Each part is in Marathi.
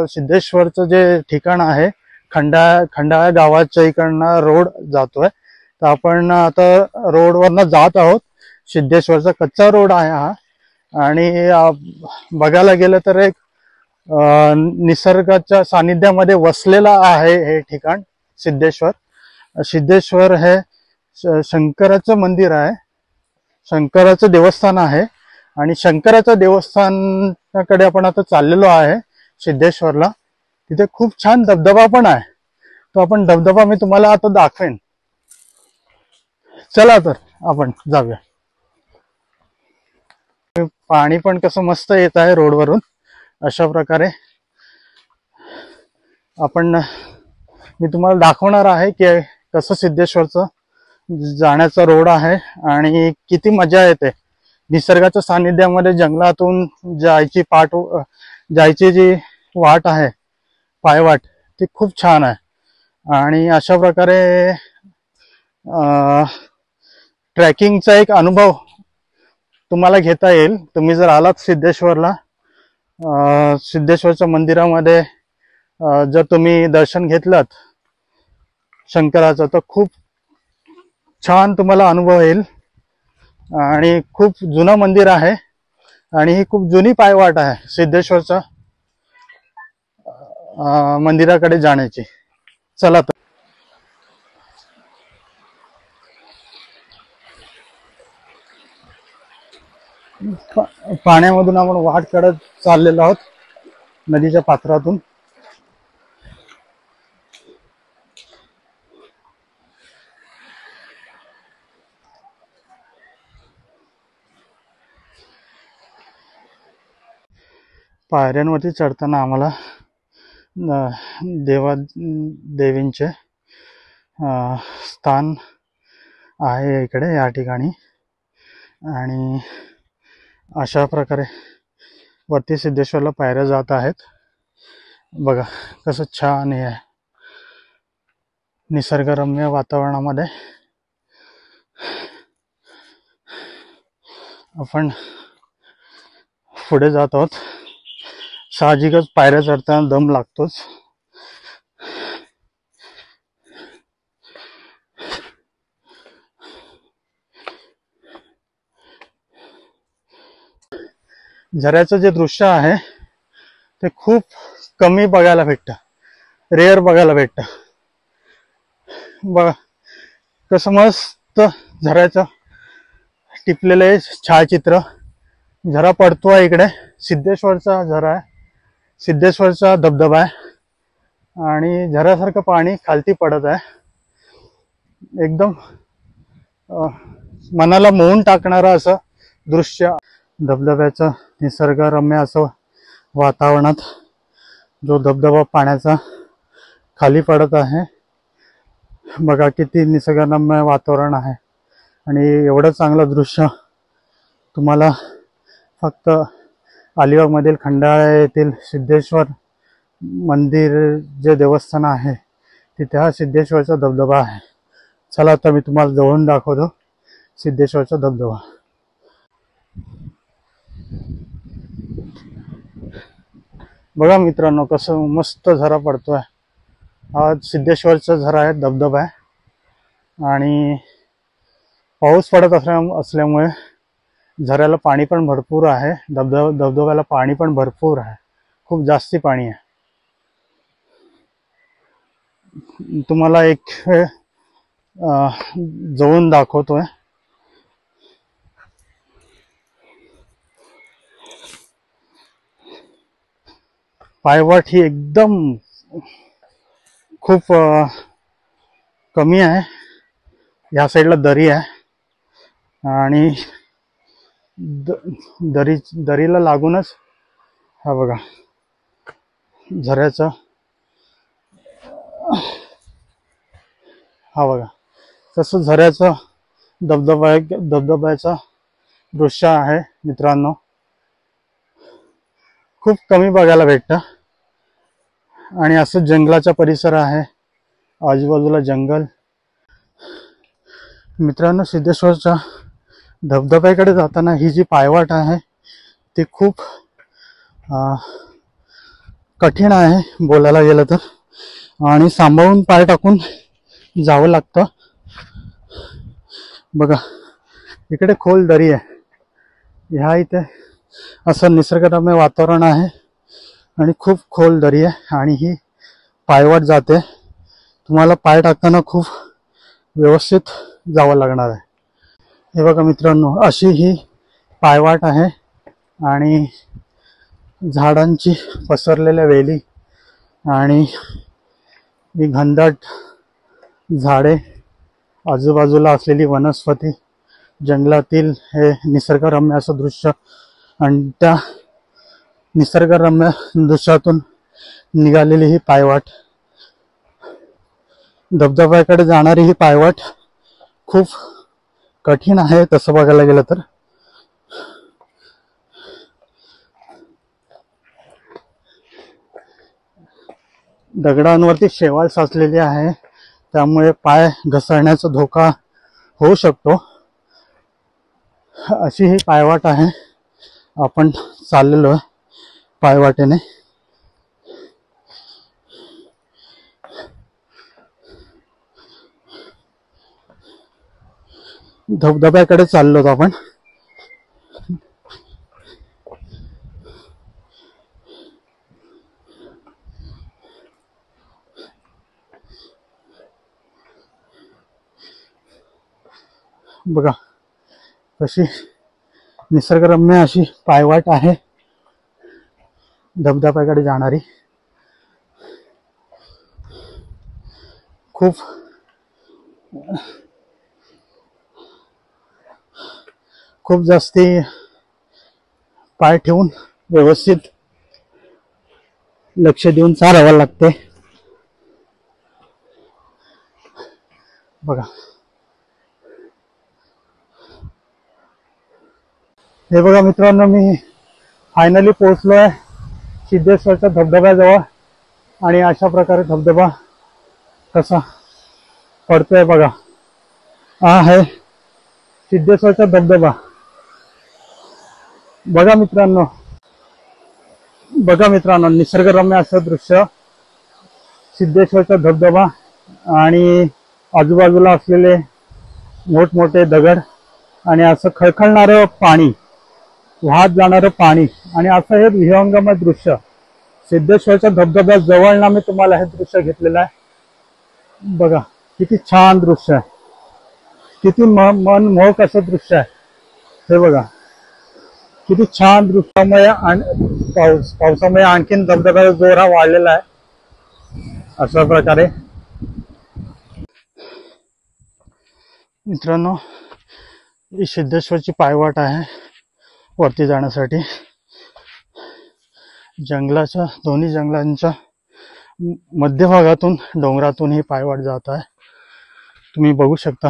सिद्धेश्वरचं जे ठिकाण आहे, खंडाळा गावाच्या इकडनं रोड जातोय, तर आपण आता रोडवरनं जात आहोत. सिद्धेश्वरचा कच्चा रोड आहे हा. आणि बघायला गेलं तर एक निसर्गाच्या सानिध्यामध्ये वसलेला आहे हे ठिकाण सिद्धेश्वर. सिद्धेश्वर हे शंकराचं मंदिर आहे, शंकराचं देवस्थान आहे. आणि शंकराच्या देवस्थानाकडे आपण आता चाललेलो आहे सिद्धेश्वरला. तिथे खूप छान धबधबा पण आहे, तो आपण धबधबा मी तुम्हाला आता दाखवेन. चला तर आपण जाऊया. पाणी पण कसं मस्त येत आहे रोडवरून. अशा प्रकारे मी तुम्हाला दाखवणार आहे की कसं सिद्धेश्वरचं जाण्याचा रोड आहे आणि किती मजा येते. निसर्गाच्या सानिध्यामध्ये जंगलातून जायची जी वाट आहे, पायवाट, ती खूप छान आहे. आणि अशा प्रकारे ट्रॅकिंगचा एक अनुभव तुम्हाला घेता येईल. तुम्ही जर आलात सिद्धेश्वरला, सिद्धेश्वरच्या मंदिरामध्ये जर तुम्ही दर्शन घेतलं शंकराचं, तर खूप छान तुम्हाला अनुभव येईल. आणि खूप जुनं मंदिर आहे आणि ही खूप जुनी पायवाट आहे सिद्धेश्वरच्या मंदिराकडे जाण्याची. चला तर. पाण्यामधून आपण वाट काढत चाललेलो आहोत, नदीच्या पात्रातून. पायऱ्यांवरती चढताना आम्हाला देवींचे स्थान आहे इकडे या ठिकाणी. आणि अशा प्रकारे वरती सिद्धेश्वरला पायऱ्या जात आहेत. बघा कसं छान आहे निसर्गरम्य वातावरणामध्ये आपण पुढे जात आहोत. साहजिकच पायऱ्या चढताना दम लागतोच. झऱ्याचं जे दृश्य आहे ते खूप कमी बघायला भेटतं, रेअर बघायला भेटतं. बघा कसं मस्त झऱ्याचं टिपलेलं छायाचित्र. झरा पडतोय इकडे, सिद्धेश्वरचा झरा आहे, सिद्धेश्वरचा धबधबा आहे आणि झऱ्यासारखं पाणी खालती पडत आहे. एकदम मनाला मोहून टाकणारं असं दृश्य. धबधब्याचं निसर्गरम्य असं वातावरणात जो धबधबा पाण्याचा खाली पडत आहे, बघा किती निसर्गरम्य वातावरण आहे. आणि एवढं चांगलं दृश्य तुम्हाला फक्त अलिबागमधील खंडाळा येथील सिद्धेश्वर मंदिर जे देवस्थान आहे तिथे हा सिद्धेश्वरचा धबधबा आहे. चला आता मी तुम्हाला जवळून दाखवतो सिद्धेश्वरचा धबधबा. बघा मित्रांनो कसं मस्त झरा पडतोय. हा सिद्धेश्वरचा झरा आहे, धबधबा आहे. आणि पाऊस पडत असल्यामुळे झऱ्याला पाणी पण भरपूर आहे, धबधब्याला पाणी पण भरपूर आहे, खूप जास्ती पाणी आहे. तुम्हाला एक जवळून दाखवतोय. पायवाट ही एकदम खूप कमी आहे. या साईडला दरी आहे आणि दरीला लागूनच हा बघा झऱ्याचा, हा बघा तसं झऱ्याचं धबधब्याचं दृश्य आहे मित्रांनो. खूप कमी बघायला भेटतं. आणि असं जंगलाचा परिसर आहे, आजूबाजूला जंगल. मित्रांनो सिद्धेश्वरच्या धबधब्याकडे जाताना ही जी पायवाट आहे ती खूप कठीण आहे बोलायला गेलं तर, आणि सांभाळून पाय टाकून जावं लागतं. बघा इकडे खोल दरी आहे. ह्या इथे असं निसर्गरम्य वातावरण आहे आणि खूप खोल दरी आहे आणि ही पायवाट जाते. तुम्हाला पाय टाकताना खूप व्यवस्थित जावं लागणार आहे. हे बघा मित्रांनो, अशी ही पायवाट आहे आणि झाडांची पसरलेल्या वेली आणि ही घनदाट झाडे, आजूबाजूला असलेली वनस्पती, जंगलातील हे निसर्गरम्य असं दृश्य, आणि त्या निसर्गरम्य दृश्यातून निघालेली ही पायवाट, धबधब्याकडे जाणारी ही पायवाट खूप कठीण आहे तसं बघायला गेलं तर. दगडांवरती शेवाळ साचलेली आहे, त्यामुळे पाय घसरण्याचा धोका होऊ शकतो. अशी ही पायवाट आहे. आपण चाललेलो पायवाटेने. धबधब्याकडे चाललो आपण. बघा कशी निसर्गरम्य अशी पायवाट आहे धबधब्याकडे जाणारी. खूप खूप जास्ती पाय ठेवून व्यवस्थित लक्ष देऊन चालावं लागते. बघा हे बघा मित्रांनो, मी फायनली पोहोचलोय सिद्धेश्वरच्या धबधब्याजवळ. आणि अशा प्रकारे धबधबा कसा पडतोय बघा. हा आहे सिद्धेश्वरचा धबधबा. बघा मित्रांनो, बघा मित्रांनो, निसर्गरम्य असं दृश्य, सिद्धेश्वरचा धबधबा आणि आजूबाजूला असलेले मोठमोठे दगड आणि असं खळखळणारं पाणी, वाहत जाणारं पाणी, आणि असं हे विहंगम दृश्य सिद्धेश्वरच्या धबधब्या जवळना मी तुम्हाला हे दृश्य घेतलेलं आहे. बघा किती छान दृश्य आहे, किती मनमोहक असं दृश्य आहे. हे बघा किती छान दृश्यामुळे पावसामुळे आणखीन धबधब्याचा जोर हा वाढलेला आहे. अशा प्रकारे मित्रांनो, ही सिद्धेश्वरची पायवाट आहे वरती जाण्यासाठी. जंगलाच्या, दोन्ही जंगलांच्या मध्यभागातून, डोंगरातून ही पायवाट जात आहे. तुम्ही बघू शकता.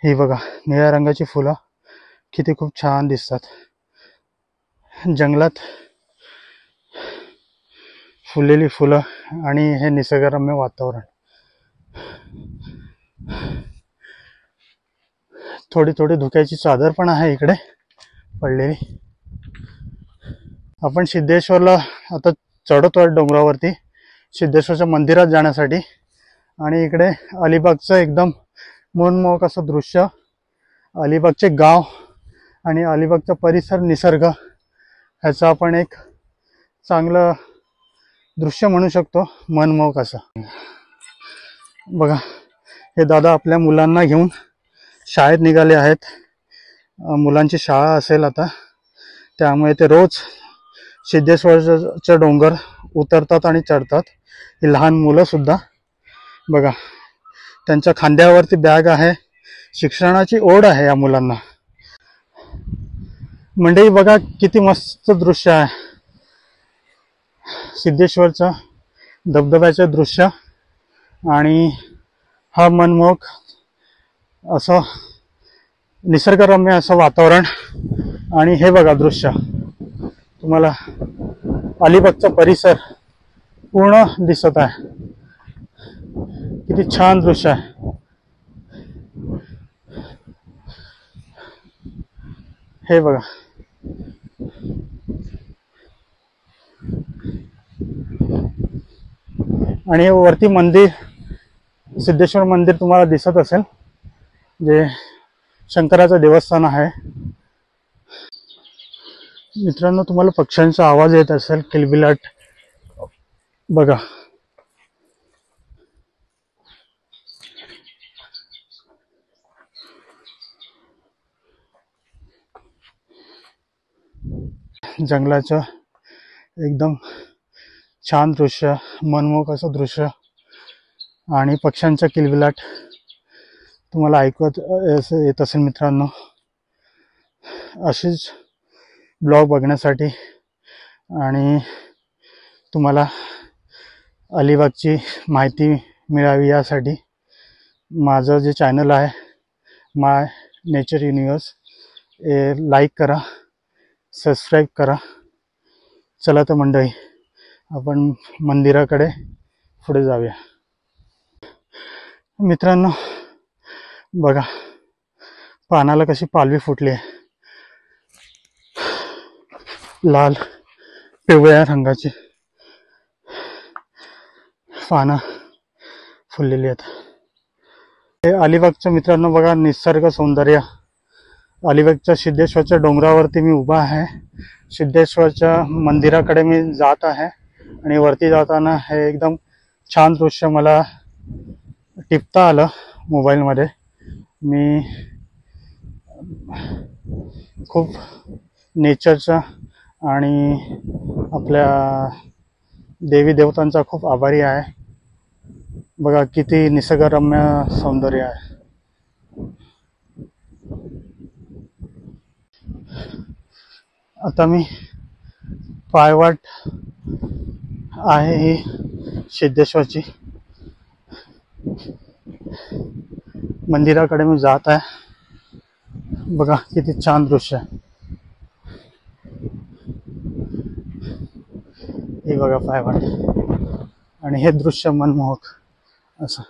ही बघा निळ्या रंगाची फुलं किती खूप छान दिसतात. जंगलात फुललेली फुलं आणि हे निसर्गरम्य वातावरण. थोडी थोडी धुक्याची चादर पण आहे इकडे पडलेली. आपण सिद्धेश्वरला आता चढतोय डोंगरावरती सिद्धेश्वरच्या मंदिरात जाण्यासाठी. आणि इकडे अलिबागचं एकदम मनमोहक असं दृश्य, अलिबागचे गाव आणि अलिबागचा परिसर, निसर्ग, ह्याचं आपण एक चांगलं दृश्य म्हणू शकतो, मनमोहक असं. बघा हे दादा आपल्या मुलांना घेऊन शाळेत निघाले आहेत. मुलांची शाळा असेल आता, त्यामुळे ते रोज सिद्धेश्वरच्या डोंगर उतरतात आणि चढतात. ही लहान मुलं सुद्धा. बघा त्यांच्या खांद्यावरती बॅग आहे. शिक्षणाची ओढ आहे या मुलांना. मंडळी बघा किती मस्त दृश्य आहे सिद्धेश्वरचं धबधब्याचं दृश्य. आणि हा मनमोहक असं निसर्गरम्य असं वातावरण. आणि हे बघा दृश्य, तुम्हाला अलिबागचा परिसर पूर्ण दिसत आहे. किती छान दृश्य आहे. हे बघा, आणि हे वरती मंदिर, सिद्धेश्वर मंदिर तुम्हाला दिसत असेल, जे शंकराचं देवस्थान आहे. मित्रांनो, तुम्हाला पक्ष्यांचा आवाज येत असेल, किलबिलाट बघा. जंगलाचं एकदम छान दृश्य, मनमोहक असं दृश्य, आणि पक्ष्यांचा किलबिलाट तुम्हाला ऐकत येत असेल. मित्रांनो, अशीच ब्लॉग बघण्यासाठी आणि तुम्हाला अलिबागची माहिती मिळावी यासाठी माझं जे चॅनल आहे माय नेचर युनिवर्स, हे लाईक करा, सबस्क्राईब करा. चला तर मंडळी, आपण मंदिराकडे पुढे जाऊया. मित्रांनो बघा, पानाला कशी पालवी फुटली आहे, लाल पिवळ्या रंगाची पानं फुललेली आहेत. हे अलिबागचं मित्रांनो बघा निसर्ग सौंदर्य. अलिबागच्या सिद्धेश्वरच्या डोंगरावरती मी उभा आहे. सिद्धेश्वरच्या मंदिराकडे मी जात आहे आणि वरती जाताना हे एकदम छान दृश्य मला टिपता आलं मोबाईलमध्ये. मी खूप नेचरचा आणि आपल्या देवी देवतांचा खूप आभारी आहे. बघा किती निसर्गरम्य सौंदर्य आहे. आता मी पायवाट आहे ही सिद्धेश्वरची, मंदिराकडे मी जात आहे. बघा किती छान दृश्य आहे. हे बघा पायवाट, आणि हे दृश्य मनमोहक असं.